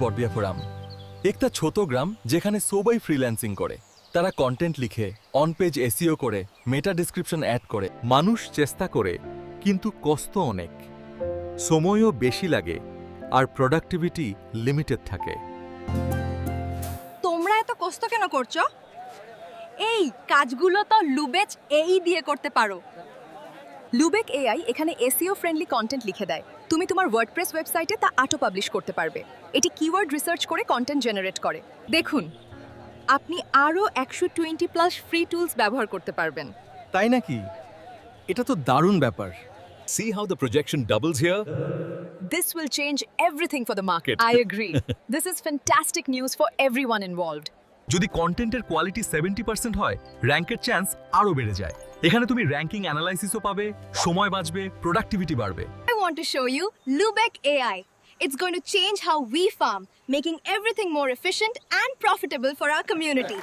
বর্দিয়াপুরাম একটা ছোট গ্রাম যেখানে সবাই ফ্রিল্যান্সিং করে। তারা কন্টেন্ট লিখে, অন পেজ এসইও করে, মেটা ডেসক্রিপশন অ্যাড করে। মানুষ চেষ্টা করে, কিন্তু কষ্ট অনেক, সময়ও বেশি লাগে, আর প্রোডাক্টিভিটি লিমিটেড থাকে। তোমরা এত কষ্ট কেন করছো? এই কাজগুলো তো লুবেচ এই দিয়ে করতে পারো। লুবেক এআই এখানে এসইও ফ্রেন্ডলি কন্টেন্ট লিখে দেয়। তুমি তোমার ওয়ার্ডপ্রেস ওয়েবসাইটে তা অটো পাবলিশ করতে পারবে। এটি কিওয়ার্ড রিসার্চ করে কন্টেন্ট জেনারেট করে। দেখুন, আপনি আরও 120+ ফ্রি টুলস ব্যবহার করতে পারবেন। তাই নাকি? এটা তো দারুণ ব্যাপার। See how the projection doubles here? This will change everything for the market. I agree. This is fantastic news for everyone involved. যদি কন্টেন্টের কোয়ালিটি 70% হয়, র্যাঙ্কের চান্স আরও বেড়ে যায়। এখানে তুমি র্যাঙ্কিং অ্যানালাইসিসও পাবে, সময় বাঁচবে, প্রোডাক্টিভিটি বাড়বে। I want to show you Lubeck AI. It's going to change how we farm, making everything more efficient and profitable for our community.